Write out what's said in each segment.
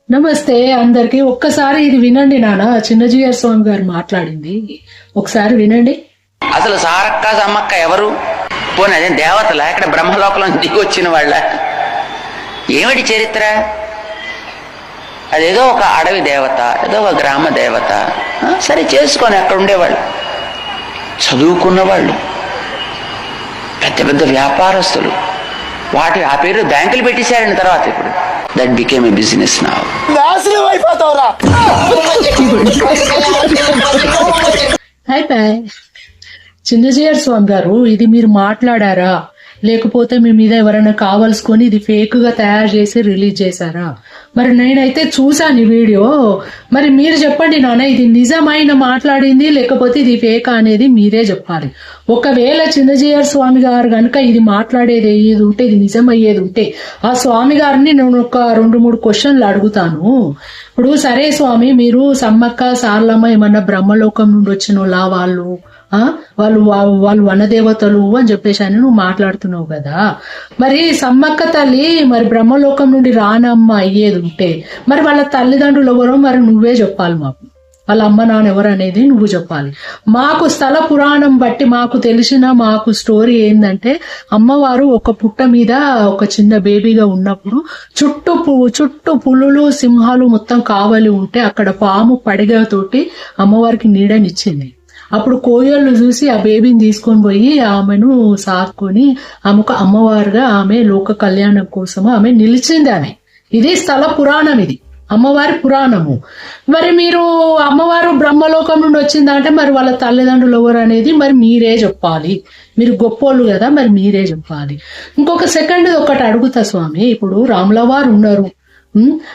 నమస్తే అందరికి. ఒక్కసారి ఇది వినండి నాన్న, చిన్నజీయర్ స్వామి గారు మాట్లాడింది ఒకసారి వినండి. అసలు సారక్క సమ్మక్క ఎవరు? పోనీ అదే దేవతల ఇక్కడ బ్రహ్మలోకంలో దిగి వచ్చిన వాళ్ళ? ఏమిటి చరిత్ర? అదేదో ఒక అడవి దేవత, ఏదో ఒక గ్రామ దేవత. సరే చేసుకొని అక్కడ ఉండేవాళ్ళు, చదువుకున్న వాళ్ళు, పెద్ద పెద్ద వ్యాపారస్తులు. ఆ పేరు బ్యాంకులు పెట్టేశారని తర్వాత ఇప్పుడు that became a business now. అయిపోయి చిన్నజీయర్ స్వామి గారు, ఇది మీరు మాట్లాడారా లేకపోతే మీ మీద ఎవరైనా కావాల్సుకొని ఇది ఫేక్ గా తయారు చేసి రిలీజ్ చేశారా? మరి నేనైతే చూసాను ఈ వీడియో. మరి మీరు చెప్పండి నాన్న, ఇది నిజమైన మాట్లాడింది లేకపోతే ఇది ఫేక్ అనేది మీరే చెప్పాలి. ఒకవేళ చిన్నజీయర్ స్వామి గారు కనుక ఇది మాట్లాడేది ఏది ఉంటే, ఇది నిజం అయ్యేది ఉంటే, ఆ స్వామి గారిని నేను ఒక 2-3 క్వశ్చన్లు అడుగుతాను. ఇప్పుడు సరే స్వామి, మీరు సమ్మక్క సారలమ్మ ఏమన్నా బ్రహ్మలోకం నుండి వచ్చిన వాళ్ళు వనదేవతలు అని చెప్పేసి అని నువ్వు మాట్లాడుతున్నావు కదా. మరి సమ్మక్క తల్లి మరి బ్రహ్మలోకం నుండి రానమ్మ అయ్యేది ఉంటే మరి వాళ్ళ తల్లిదండ్రులు ఎవరో మరి నువ్వే చెప్పాలి. మాకు వాళ్ళ అమ్మ నాన్న ఎవరు అనేది నువ్వు చెప్పాలి. మాకు స్థల పురాణం బట్టి మాకు స్టోరీ ఏంటంటే, అమ్మవారు ఒక పుట్ట మీద ఒక చిన్న బేబీగా ఉన్నప్పుడు చుట్టూ పులులు సింహాలు మొత్తం కావలి ఉంటే అక్కడ పాము పడిగతోటి అమ్మవారికి నీడనిచ్చింది. అప్పుడు కోయళ్ళు చూసి ఆ బేబీని తీసుకొని పోయి ఆమెను సాకుని ఆమెకు అమ్మవారుగా ఆమె లోక కళ్యాణం కోసము ఆమె నిలిచింది. ఇది స్థల పురాణం, ఇది అమ్మవారి పురాణము. మరి మీరు అమ్మవారు బ్రహ్మలోకం నుండి వచ్చిందంటే మరి వాళ్ళ తల్లిదండ్రులు ఎవరు అనేది మరి మీరే చెప్పాలి. మీరు గొప్పోళ్ళు కదా, మరి మీరే చెప్పాలి. ఇంకొక సెకండ్ ఒకటి అడుగుతా స్వామి. ఇప్పుడు రాములవారు ఉన్నారు,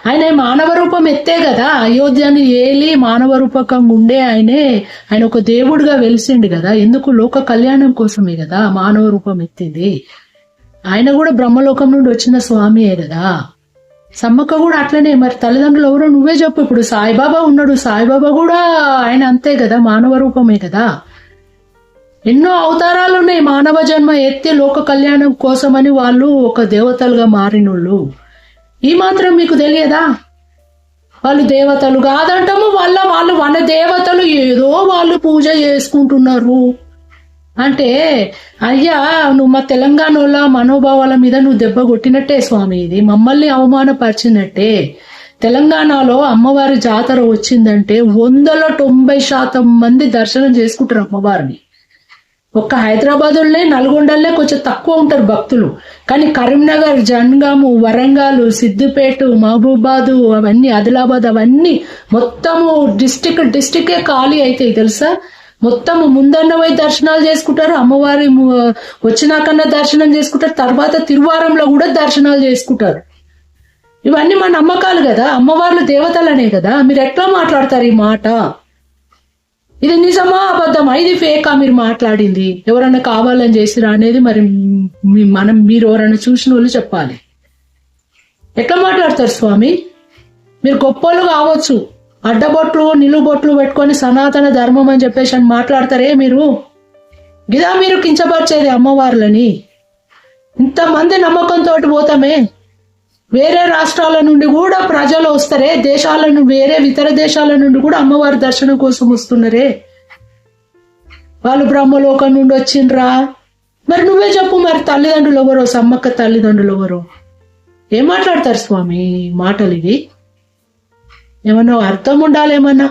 ఆయన మానవ రూపం ఎత్తే కదా, అయోధ్యని ఏలి మానవ రూపకంగా ఉండే ఆయన ఒక దేవుడిగా వెలిసిండు కదా. ఎందుకు? లోక కళ్యాణం కోసమే కదా మానవ రూపం ఎత్తింది. ఆయన కూడా బ్రహ్మలోకం నుండి వచ్చిన స్వామియే కదా. సమ్మక్క కూడా అట్లనే. మరి తల్లిదండ్రులు ఎవరో నువ్వే చెప్పు. ఇప్పుడు సాయిబాబా ఉన్నాడు, సాయిబాబా కూడా ఆయన అంతే కదా, మానవ రూపమే కదా. ఎన్నో అవతారాలు ఉన్నాయి మానవ జన్మ ఎత్తి లోక కళ్యాణం కోసమని వాళ్ళు ఒక దేవతలుగా మారినోళ్ళు. ఈ మాత్రం మీకు తెలియదా? వాళ్ళు దేవతలు కాదంటాము, వాళ్ళు వన దేవతలు, ఏదో వాళ్ళు పూజ చేసుకుంటున్నారు అంటే, అయ్యా నువ్వు మా తెలంగాణ వాళ్ళ మనోభావాల మీద నువ్వు దెబ్బ కొట్టినట్టే స్వామి. ఇది మమ్మల్ని అవమానపరిచినట్టే. తెలంగాణలో అమ్మవారి జాతర వచ్చిందంటే 190% మంది దర్శనం చేసుకుంటారు అమ్మవారిని. ఒక్క హైదరాబాద్లోనే, నల్గొండలనే కొంచెం తక్కువ ఉంటారు భక్తులు. కానీ కరీంనగర్, జనగాము, వరంగల్, సిద్దిపేట, మహబూబాదు, అవన్నీ ఆదిలాబాద్, అవన్నీ మొత్తము డిస్టికే ఖాళీ అవుతాయి తెలుసా. మొత్తము ముందన్న పోయి దర్శనాలు చేసుకుంటారు, అమ్మవారి వచ్చినాకన్నా దర్శనం చేసుకుంటారు, తర్వాత తిరువారంలో కూడా దర్శనాలు చేసుకుంటారు. ఇవన్నీ మన నమ్మకాలు కదా, అమ్మవార్లు దేవతలనే కదా. మీరు ఎట్లా మాట్లాడతారు ఈ మాట? ఇది నిజమా అబద్ధమా? ఇది ఫేకా మీరు మాట్లాడింది? ఎవరన్నా కావాలని చేసిరా అనేది మరి మీరు ఎవరైనా చూసిన వాళ్ళు చెప్పాలి. ఎట్లా మాట్లాడతారు స్వామి? మీరు గొప్పలు కావచ్చు, అడ్డబొట్లు నిలుబొట్లు పెట్టుకొని సనాతన ధర్మం అని చెప్పేసి అని మాట్లాడతారే మీరు. ఇదా మీరు కించపరిచేది అమ్మవార్లని? ఇంతమంది నమ్మకంతో పోతామే. వేరే రాష్ట్రాల నుండి కూడా ప్రజలు వస్తారే, ఇతర దేశాల నుండి కూడా అమ్మవారి దర్శనం కోసం వస్తున్నారే. వాళ్ళు బ్రహ్మలోకం నుండి వచ్చిండ్రా? మరి నువ్వే చెప్పు. మరి తల్లిదండ్రులు ఎవరో, సమ్మక్క తల్లిదండ్రులు ఎవరో? ఏం మాట్లాడతారు స్వామి మాటలు ఇవి? ఏమన్నా అర్థం ఉండాలేమన్నా?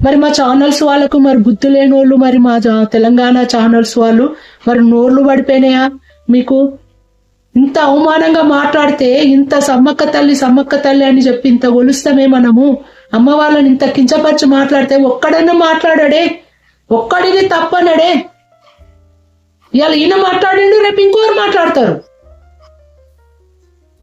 మరి మా ఛానల్స్ వాళ్ళకు మరి బుద్ధి లేని వాళ్ళు, మరి మా తెలంగాణ ఛానల్స్ వాళ్ళు మరి నోర్లు పడిపోయినాయా మీకు? ఇంత అవమానంగా మాట్లాడితే, ఇంత సమ్మక్క తల్లి అని చెప్పి ఇంత ఒలుస్తామే మనము. అమ్మ వాళ్ళని ఇంత కించపరిచి మాట్లాడితే ఒక్కడన్నా మాట్లాడాడే? ఒక్కడిది తప్పనడే? ఇవాళ ఈయన మాట్లాడిండు, రేపు ఇంకోరు మాట్లాడతారు.